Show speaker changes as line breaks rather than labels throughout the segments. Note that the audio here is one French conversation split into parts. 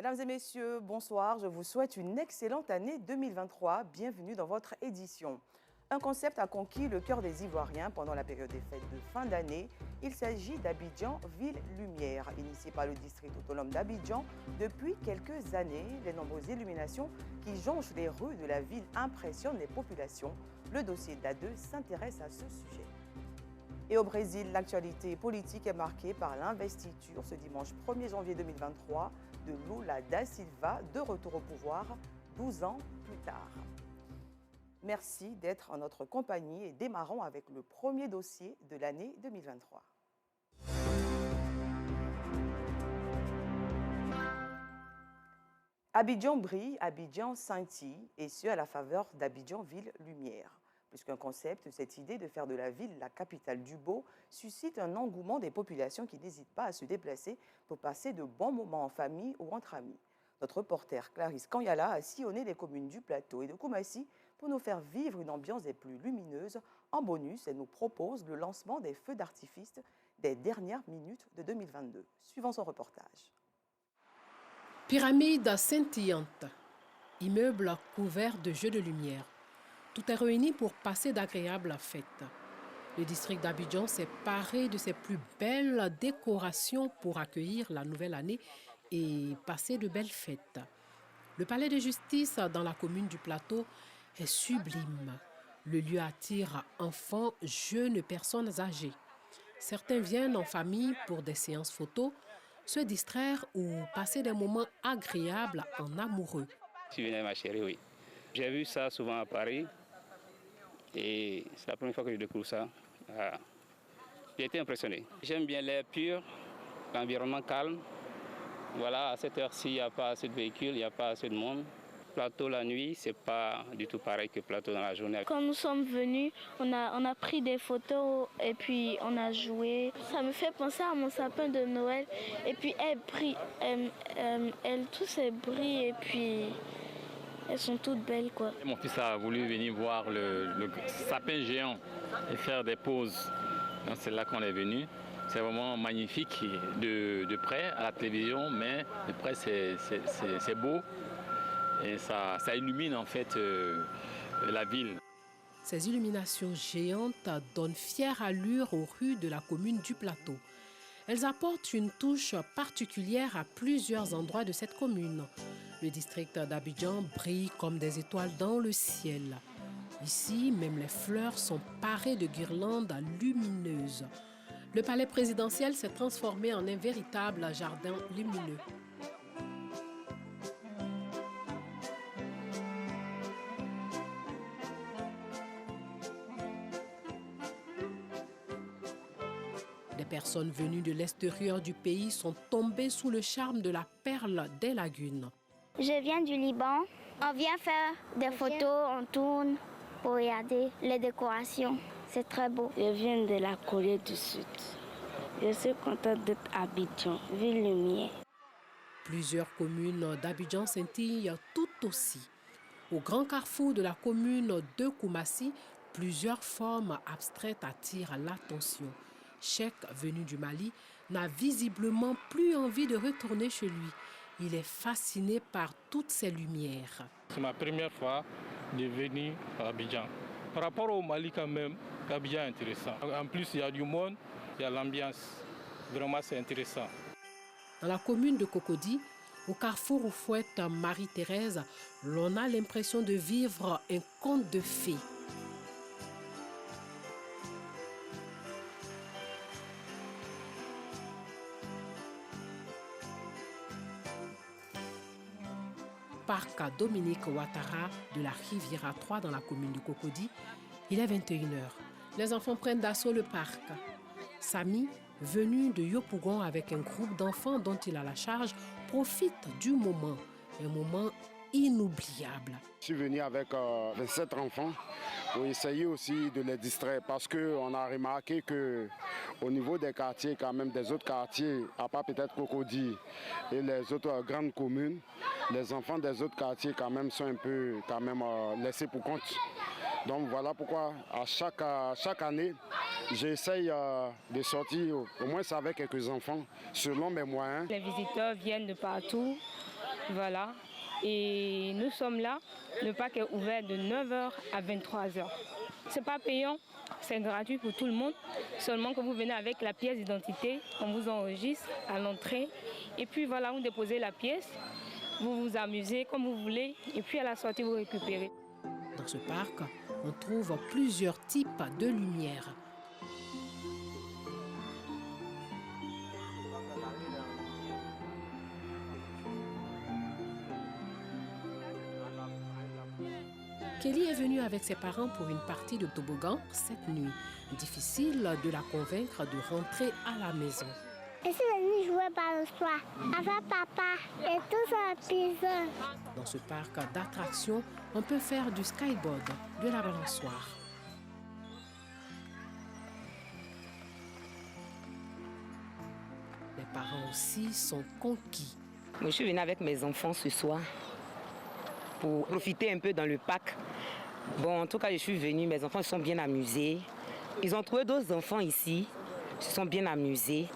Mesdames et messieurs, bonsoir. Je vous souhaite une excellente année 2023. Bienvenue dans votre édition. Un concept a conquis le cœur des Ivoiriens pendant la période des fêtes de fin d'année. Il s'agit d'Abidjan Ville Lumière. Initié par le district autonome d'Abidjan, depuis quelques années, les nombreuses illuminations qui jonchent les rues de la ville impressionnent les populations. Le dossier d'A2 s'intéresse à ce sujet. Et au Brésil, l'actualité politique est marquée par l'investiture ce dimanche 1er janvier 2023 de Lula da Silva, de retour au pouvoir 12 ans plus tard. Merci d'être en notre compagnie et démarrons avec le premier dossier de l'année 2023. Abidjan brille, Abidjan scintille, et ce à la faveur d'Abidjan Ville Lumière. Plus qu'un concept, cette idée de faire de la ville la capitale du beau suscite un engouement des populations qui n'hésitent pas à se déplacer pour passer de bons moments en famille ou entre amis. Notre reporter Clarisse Kanyala a sillonné les communes du Plateau et de Koumassi pour nous faire vivre une ambiance des plus lumineuses. En bonus, elle nous propose le lancement des feux d'artifice des dernières minutes de 2022. Suivant son reportage.
Pyramide scintillante, immeuble couvert de jeux de lumière. Tout est réuni pour passer d'agréables fêtes. Le district d'Abidjan s'est paré de ses plus belles décorations pour accueillir la nouvelle année et passer de belles fêtes. Le palais de justice dans la commune du Plateau est sublime. Le lieu attire enfants, jeunes, personnes âgées. Certains viennent en famille pour des séances photos, se distraire ou passer des moments agréables en amoureux.
Je suis venu ma chérie, oui. J'ai vu ça souvent à Paris et c'est la première fois que je découvre ça. J'ai été impressionné. J'aime bien l'air pur, l'environnement calme. Voilà, à cette heure-ci, il n'y a pas assez de véhicules, il n'y a pas assez de monde. Plateau la nuit, c'est pas du tout pareil que plateau dans la journée.
Quand nous sommes venus, on a pris des photos et puis on a joué. Ça me fait penser à mon sapin de Noël. Et puis elle brille, elle tous elles brillent et puis elles sont toutes belles quoi.
Mon fils a voulu venir voir le sapin géant et faire des pauses. Donc c'est là qu'on est venu. C'est vraiment magnifique de près à la télévision, mais de près c'est beau et ça illumine en fait la ville.
Ces illuminations géantes donnent fière allure aux rues de la commune du Plateau. Elles apportent une touche particulière à plusieurs endroits de cette commune. Le district d'Abidjan brille comme des étoiles dans le ciel. Ici, même les fleurs sont parées de guirlandes lumineuses. Le palais présidentiel s'est transformé en un véritable jardin lumineux. Des personnes venues de l'extérieur du pays sont tombées sous le charme de la perle des lagunes.
Je viens du Liban. On vient faire des photos, on tourne pour regarder les décorations. C'est très beau.
Je viens de la Corée du Sud. Je suis contente d'être à Abidjan, Ville Lumière.
Plusieurs communes d'Abidjan scintillent tout aussi. Au grand carrefour de la commune de Koumassi, plusieurs formes abstraites attirent l'attention. Cheikh, venu du Mali, n'a visiblement plus envie de retourner chez lui. Il est fasciné par toutes ces lumières.
C'est ma première fois de venir à Abidjan. Par rapport au Mali quand même, Abidjan est intéressant. En plus, il y a du monde, il y a l'ambiance. Vraiment, c'est intéressant.
Dans la commune de Cocody, au carrefour où fouette Marie-Thérèse, l'on a l'impression de vivre un conte de fées. Parc Dominique Ouattara de la Riviera 3 dans la commune de Cocody, il est 21h. Les enfants prennent d'assaut le parc. Samy, venu de Yopougon avec un groupe d'enfants dont il a la charge, profite du moment, un moment inoubliable.
Je suis venu avec 27 enfants pour essayer aussi de les distraire parce qu'on a remarqué qu'au niveau des quartiers, quand même des autres quartiers, à part peut-être Cocody et les autres grandes communes, les enfants des autres quartiers quand même sont un peu laissés pour compte. Donc voilà pourquoi à chaque année, j'essaye de sortir au moins avec quelques enfants, selon mes moyens.
Les visiteurs viennent de partout, voilà. Et nous sommes là. Le parc est ouvert de 9h à 23h. Ce n'est pas payant, c'est gratuit pour tout le monde. Seulement que vous venez avec la pièce d'identité, on vous enregistre à l'entrée. Et puis voilà, vous déposez la pièce, vous vous amusez comme vous voulez. Et puis à la sortie, vous récupérez.
Dans ce parc, on trouve plusieurs types de lumières. Kelly est venue avec ses parents pour une partie de toboggan cette nuit. Difficile de la convaincre de rentrer à la maison.
Je suis venue jouer par le soir avec papa et tous en prison.
Dans ce parc d'attractions, on peut faire du skyboard, de la balançoire. Les parents aussi sont conquis.
Moi, je suis venue avec mes enfants ce soir pour profiter un peu dans le parc. Bon, en tout cas, je suis venue, mes enfants se sont bien amusés. Ils ont trouvé d'autres enfants ici, ils se sont bien amusés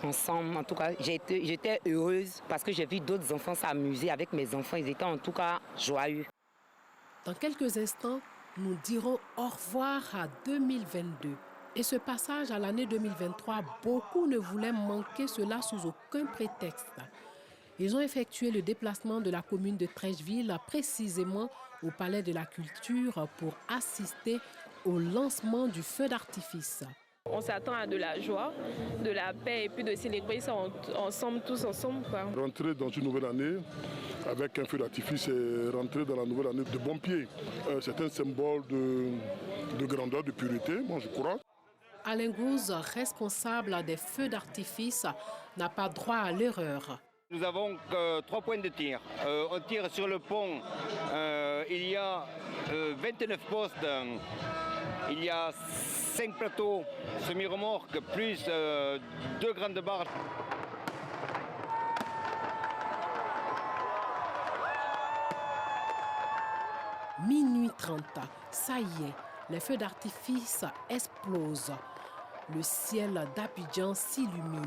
ensemble. En tout cas, j'étais heureuse parce que j'ai vu d'autres enfants s'amuser avec mes enfants. Ils étaient en tout cas joyeux.
Dans quelques instants, nous dirons au revoir à 2022. Et ce passage à l'année 2023, beaucoup ne voulaient manquer cela sous aucun prétexte. Ils ont effectué le déplacement de la commune de Trècheville précisément au Palais de la Culture pour assister au lancement du feu d'artifice.
On s'attend à de la joie, de la paix et puis de célébrer ça ensemble, tous ensemble, quoi.
Rentrer dans une nouvelle année avec un feu d'artifice et rentrer dans la nouvelle année de bon pied. C'est un symbole de grandeur, de pureté, moi je crois.
Alain Gouze, responsable des feux d'artifice, n'a pas droit à l'erreur.
Nous avons 3 points de tir. On tire sur le pont, il y a 29 postes, il y a 5 plateaux semi-remorques, plus 2 grandes barres.
Minuit 30, ça y est, les feux d'artifice explosent. Le ciel d'Abidjan s'illumine.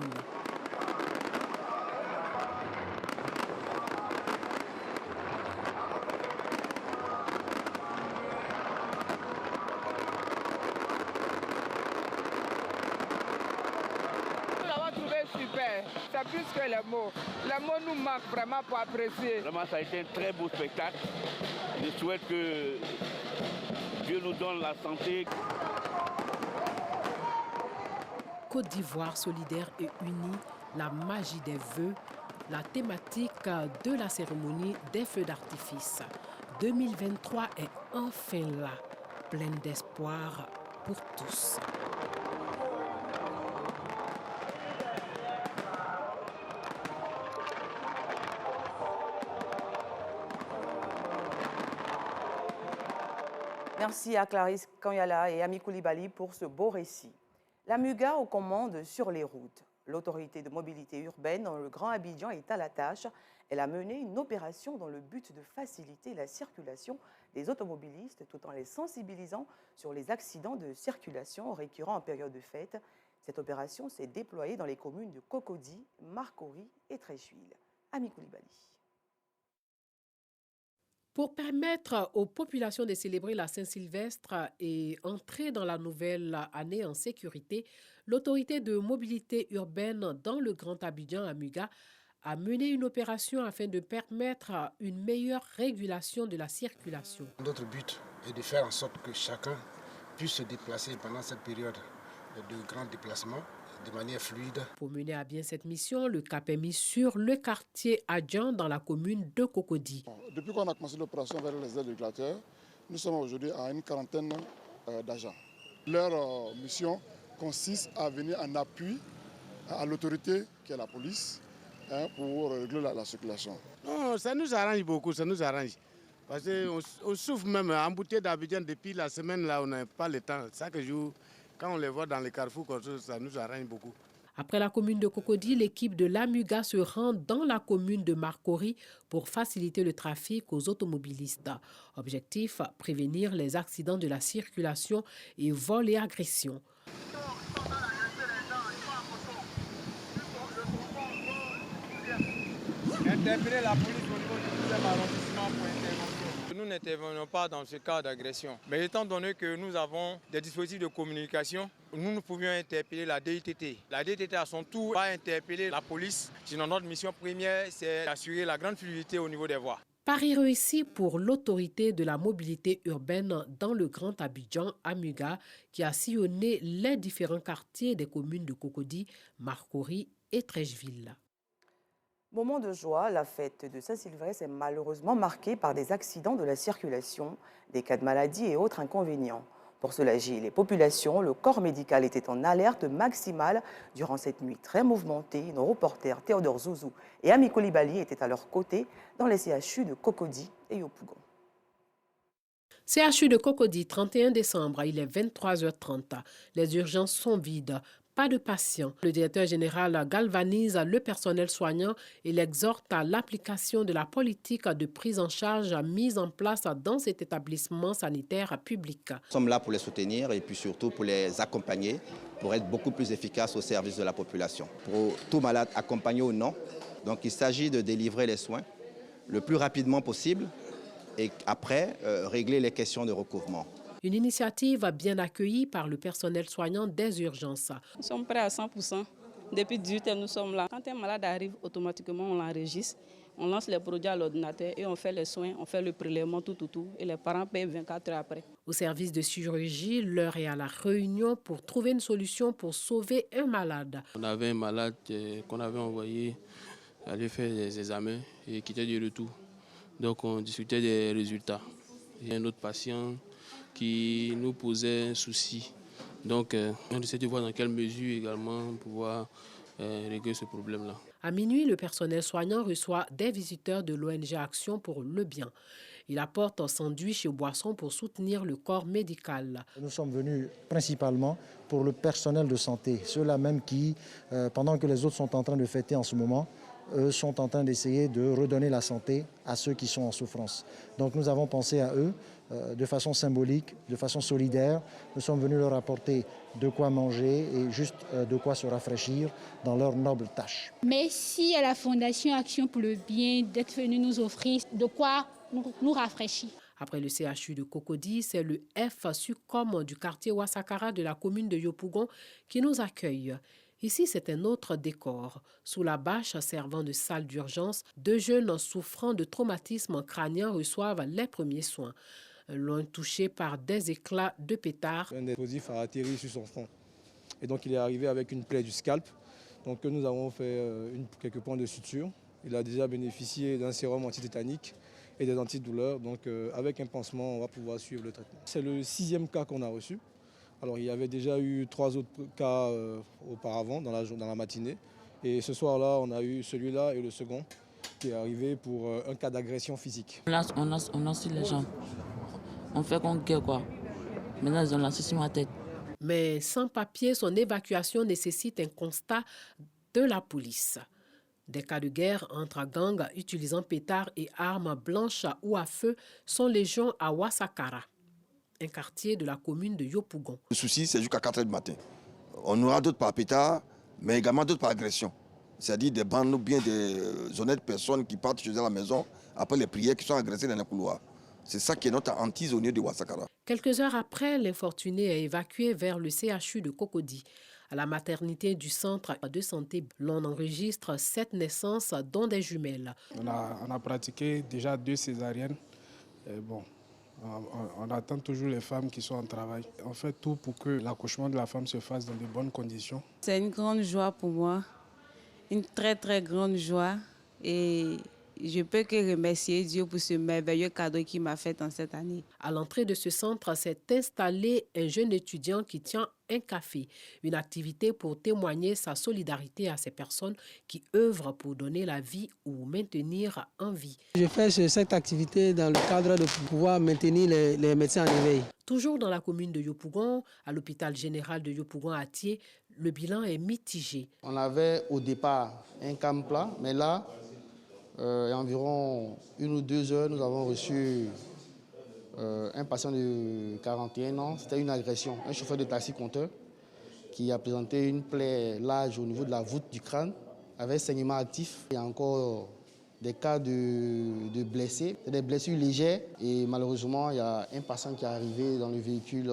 C'est plus que les mots. Les mots nous manquent vraiment pour apprécier.
Vraiment, ça a été un très beau spectacle. Je souhaite que Dieu nous donne la santé.
Côte d'Ivoire solidaire et unie, la magie des vœux, la thématique de la cérémonie des feux d'artifice. 2023 est enfin là, pleine d'espoir pour tous.
Merci à Clarisse Kanyala et Ami Koulibaly pour ce beau récit. La MUGA aux commandes sur les routes. L'autorité de mobilité urbaine dans le Grand Abidjan est à la tâche. Elle a mené une opération dans le but de faciliter la circulation des automobilistes tout en les sensibilisant sur les accidents de circulation récurrents en période de fête. Cette opération s'est déployée dans les communes de Cocody, Marcory et Trècheville. Ami Koulibaly.
Pour permettre aux populations de célébrer la Saint-Sylvestre et entrer dans la nouvelle année en sécurité, l'autorité de mobilité urbaine dans le Grand Abidjan à MUGA a mené une opération afin de permettre une meilleure régulation de la circulation.
Notre but est de faire en sorte que chacun puisse se déplacer pendant cette période de grand déplacement de manière fluide.
Pour mener à bien cette mission, le cap est mis sur le quartier Adjan dans la commune de Cocody.
Depuis qu'on a commencé l'opération vers les aides régulateurs, nous sommes aujourd'hui à une quarantaine d'agents. Leur mission consiste à venir en appui à l'autorité qui est la police pour régler la circulation.
Non, ça nous arrange beaucoup, ça nous arrange. Parce qu'on souffre même embouteillé d'Abidjan depuis la semaine, là, on n'a pas le temps. Chaque jour, quand on les voit dans les carrefours, ça nous arrange beaucoup.
Après la commune de Cocody, l'équipe de l'AMUGA se rend dans la commune de Marcory pour faciliter le trafic aux automobilistes. Objectif, prévenir les accidents de la circulation et vols et agressions.
Interpeller la police au niveau du 12e arrondissement pour intervention. Nous n'intervenons pas dans ce cas d'agression. Mais étant donné que nous avons des dispositifs de communication, nous pouvions interpeller la DITT. La DITT à son tour va interpeller la police. Sinon notre mission première, c'est d'assurer la grande fluidité au niveau des voies.
Pari réussi pour l'autorité de la mobilité urbaine dans le Grand Abidjan, Amuga, qui a sillonné les différents quartiers des communes de Cocody, Marcory et Trècheville.
Moment de joie, la fête de Saint-Sylvestre est malheureusement marquée par des accidents de la circulation, des cas de maladie et autres inconvénients. Pour soulager les populations, le corps médical était en alerte maximale durant cette nuit très mouvementée. Nos reporters Théodore Zouzou et Ami Koulibaly étaient à leur côté dans les CHU de Cocody et Yopougon.
CHU de Cocody, 31 décembre, il est 23h30. Les urgences sont vides. Pas de patients. Le directeur général galvanise le personnel soignant et l'exhorte à l'application de la politique de prise en charge mise en place dans cet établissement sanitaire public.
Nous sommes là pour les soutenir et puis surtout pour les accompagner, pour être beaucoup plus efficaces au service de la population. Pour tout malade, accompagné ou non, donc il s'agit de délivrer les soins le plus rapidement possible et après régler les questions de recouvrement.
Une initiative bien accueillie par le personnel soignant des urgences.
Nous sommes prêts à 100%. Depuis 18 ans, nous sommes là. Quand un malade arrive, automatiquement, on l'enregistre. On lance les produits à l'ordinateur et on fait les soins, on fait le prélèvement, tout. Et les parents payent 24 heures après.
Au service de chirurgie, l'heure est à la réunion pour trouver une solution pour sauver un malade.
On avait un malade qu'on avait envoyé aller faire des examens et qui était de retour. Donc on discutait des résultats. Il y a un autre patient qui nous posait un souci. Donc, on essaie de voir dans quelle mesure également pouvoir régler ce problème-là.
À minuit, le personnel soignant reçoit des visiteurs de l'ONG Action pour le bien. Il apporte sandwich et boissons pour soutenir le corps médical.
Nous sommes venus principalement pour le personnel de santé, ceux-là même qui, pendant que les autres sont en train de fêter en ce moment, eux sont en train d'essayer de redonner la santé à ceux qui sont en souffrance. Donc nous avons pensé à eux de façon symbolique, de façon solidaire. Nous sommes venus leur apporter de quoi manger et juste de quoi se rafraîchir dans leur noble tâche.
Merci à la Fondation Action pour le bien d'être venu nous offrir de quoi nous rafraîchir.
Après le CHU de Cocody, c'est le FSUCOM du quartier Ouassakara de la commune de Yopougon qui nous accueille. Ici, c'est un autre décor. Sous la bâche servant de salle d'urgence, 2 jeunes souffrant de traumatisme crânien reçoivent les premiers soins. L'un touché par des éclats de pétards.
Un explosif a atterri sur son front. Et donc, il est arrivé avec une plaie du scalp. Donc, nous avons fait quelques points de suture. Il a déjà bénéficié d'un sérum antitétanique et des antidouleurs. Donc, avec un pansement, on va pouvoir suivre le traitement. C'est le 6e cas qu'on a reçu. Alors, il y avait déjà eu 3 autres cas auparavant, dans la matinée. Et ce soir-là, on a eu celui-là et le second qui est arrivé pour un cas d'agression physique.
Là, on lance sur les gens. On fait qu'on guette, quoi. Maintenant, ils ont lancé sur ma tête.
Mais sans papier, son évacuation nécessite un constat de la police. Des cas de guerre entre gangs utilisant pétards et armes blanches ou à feu sont légion à Ouassakara, un quartier de la commune de Yopougon.
Le souci, c'est jusqu'à 4 h du matin. On aura d'autres par pétard, mais également d'autres par agression. C'est-à-dire des bandes ou bien des honnêtes personnes qui partent chez eux à la maison après les prières qui sont agressées dans les couloirs. C'est ça qui est notre hantise au niveau de Ouassakara.
Quelques heures après, l'infortuné est évacué vers le CHU de Cocody. À la maternité du centre de santé, l'on enregistre 7 naissances, dont des jumelles.
On a pratiqué déjà 2 césariennes. Et bon, on attend toujours les femmes qui sont en travail. On fait tout pour que l'accouchement de la femme se fasse dans de bonnes conditions.
C'est une grande joie pour moi, une très très grande joie. Et je peux que remercier Dieu pour ce merveilleux cadeau qu'il m'a fait en cette année.
À l'entrée de ce centre s'est installé un jeune étudiant qui tient un café, une activité pour témoigner sa solidarité à ces personnes qui œuvrent pour donner la vie ou maintenir en vie.
Je fais cette activité dans le cadre de pouvoir maintenir les médecins en éveil.
Toujours dans la commune de Yopougon, à l'hôpital général de Yopougon-Atié, le bilan est mitigé.
On avait au départ un camp plat, mais là, il y a environ 1 ou 2 heures, nous avons reçu un patient de 41 ans. C'était une agression, un chauffeur de taxi-compteur qui a présenté une plaie large au niveau de la voûte du crâne avec saignement actif. Il y a encore des cas de blessés, c'est des blessures légères et malheureusement il y a un patient qui est arrivé dans le véhicule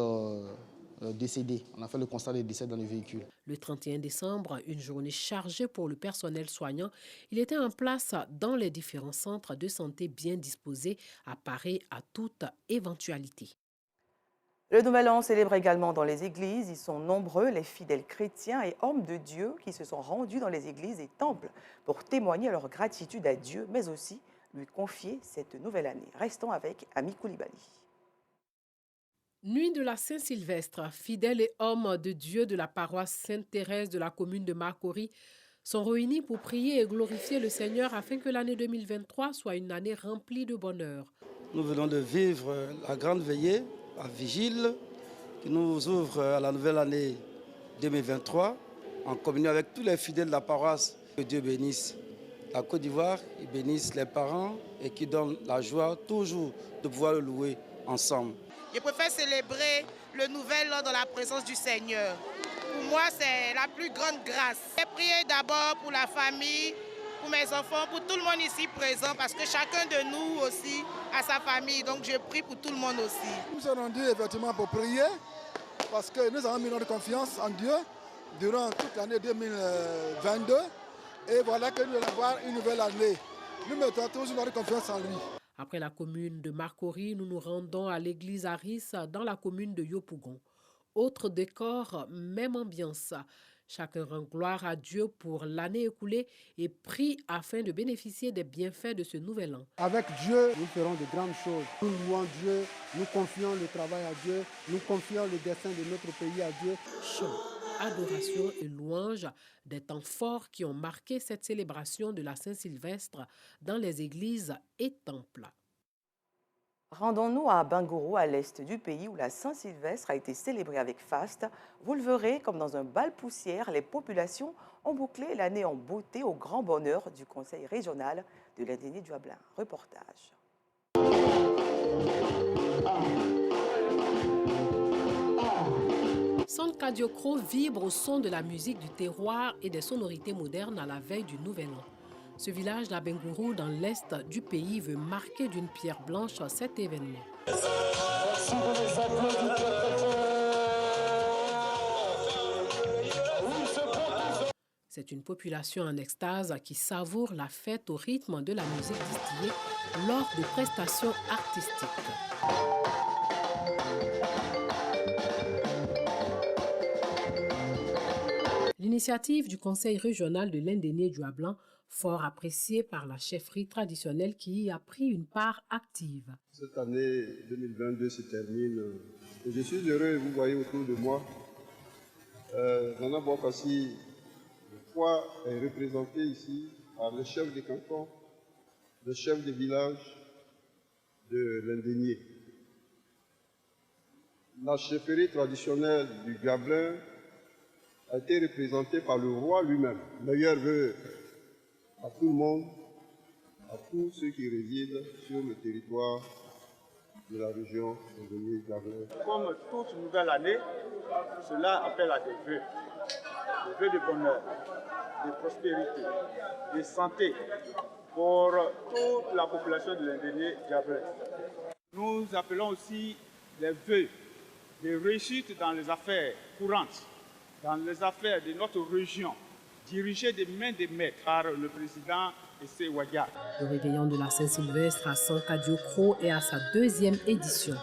décédé. On a fait le constat des décès dans le véhicule.
Le 31 décembre, une journée chargée pour le personnel soignant. Il était en place dans les différents centres de santé bien disposés à parer à toute éventualité.
Le Nouvel An célèbre également dans les églises. Ils sont nombreux, les fidèles chrétiens et hommes de Dieu qui se sont rendus dans les églises et temples pour témoigner leur gratitude à Dieu, mais aussi lui confier cette nouvelle année. Restons avec Ami Koulibaly.
Nuit de la Saint-Sylvestre, fidèles et hommes de Dieu de la paroisse Sainte-Thérèse de la commune de Makori sont réunis pour prier et glorifier le Seigneur afin que l'année 2023 soit une année remplie de bonheur.
Nous venons de vivre la grande veillée, la vigile, qui nous ouvre à la nouvelle année 2023, en communion avec tous les fidèles de la paroisse. Que Dieu bénisse la Côte d'Ivoire, il bénisse les parents et qui donne la joie toujours de pouvoir le louer ensemble.
Je préfère célébrer le Nouvel An dans la présence du Seigneur. Pour moi, c'est la plus grande grâce. J'ai prié d'abord pour la famille, pour mes enfants, pour tout le monde ici présent, parce que chacun de nous aussi a sa famille. Donc je prie pour tout le monde aussi.
Nous sommes rendus effectivement pour prier, parce que nous avons mis notre confiance en Dieu durant toute l'année 2022. Et voilà que nous allons avoir une nouvelle année. Nous mettons toujours notre confiance en lui.
Après la commune de Makori, nous nous rendons à l'église Aris dans la commune de Yopougon. Autre décor, même ambiance. Chacun rend gloire à Dieu pour l'année écoulée et prie afin de bénéficier des bienfaits de ce nouvel an.
Avec Dieu, nous ferons de grandes choses. Nous louons Dieu, nous confions le travail à Dieu, nous confions le destin de notre pays à Dieu.
Chant, adoration et louange, des temps forts qui ont marqué cette célébration de la Saint-Sylvestre dans les églises et temples.
Rendons-nous à Bingourou, à l'est du pays, où la Saint-Sylvestre a été célébrée avec faste. Vous le verrez, comme dans un bal poussière, les populations ont bouclé l'année en beauté au grand bonheur du Conseil régional de l'Indéné-du-Ablin. Reportage.
Centre Kadiokro vibre au son de la musique du terroir et des sonorités modernes à la veille du Nouvel An. Ce village d'Abengourou, dans l'est du pays, veut marquer d'une pierre blanche cet événement. C'est une population en extase qui savoure la fête au rythme de la musique distillée lors de prestations artistiques. L'initiative du Conseil régional de l'Indéné-du-Ablin, fort appréciée par la chefferie traditionnelle qui y a pris une part active.
Cette année 2022 se termine et je suis heureux, vous voyez autour de moi, Nana Bouakassi, le poids est représenté ici par le chef de canton, le chef de village de l'Indéné. La chefferie traditionnelle du Gablin a été représentée par le roi lui-même. Meilleurs vœux à tout le monde, à tous ceux qui résident sur le territoire de la région de Gablin.
Comme toute nouvelle année, cela appelle à des vœux de bonheur, de prospérité, de santé pour toute la population de l'Indéné-Gablin. Nous appelons aussi les vœux de réussite dans les affaires courantes, dans les affaires de notre région, dirigées de main de maître par le président Essé Ouadia.
Le réveillon de la Saint-Sylvestre à Sankadiokro est à sa deuxième édition.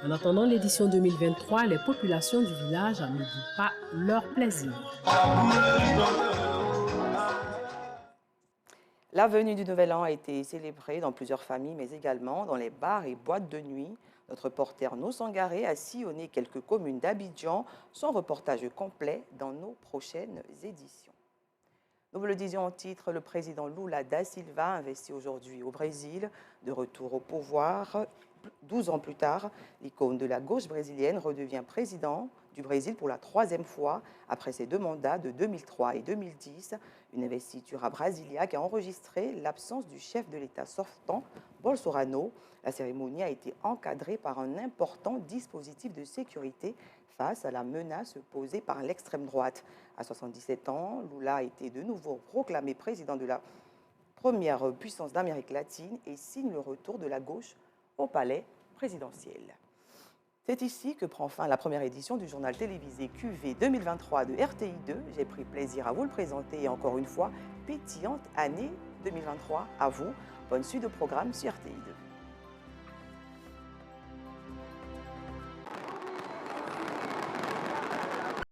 En attendant l'édition 2023, les populations du village ne boudent pas leur plaisir.
La venue du Nouvel An a été célébrée dans plusieurs familles, mais également dans les bars et boîtes de nuit. Notre reporter No Sangaré a sillonné quelques communes d'Abidjan. Son reportage complet dans nos prochaines éditions. Nous vous le disions en titre, le président Lula da Silva investit aujourd'hui au Brésil. De retour au pouvoir, 12 ans plus tard, l'icône de la gauche brésilienne redevient président du Brésil pour la troisième fois après ses deux mandats de 2003 et 2010. Une investiture à Brasilia qui a enregistré l'absence du chef de l'État sortant, Bolsonaro. La cérémonie a été encadrée par un important dispositif de sécurité face à la menace posée par l'extrême droite. À 77 ans, Lula a été de nouveau proclamé président de la première puissance d'Amérique latine et signe le retour de la gauche au palais présidentiel. C'est ici que prend fin la première édition du journal télévisé QV 2023 de RTI2. J'ai pris plaisir à vous le présenter et encore une fois, pétillante année 2023 à vous. Bonne suite de programme sur RTI2.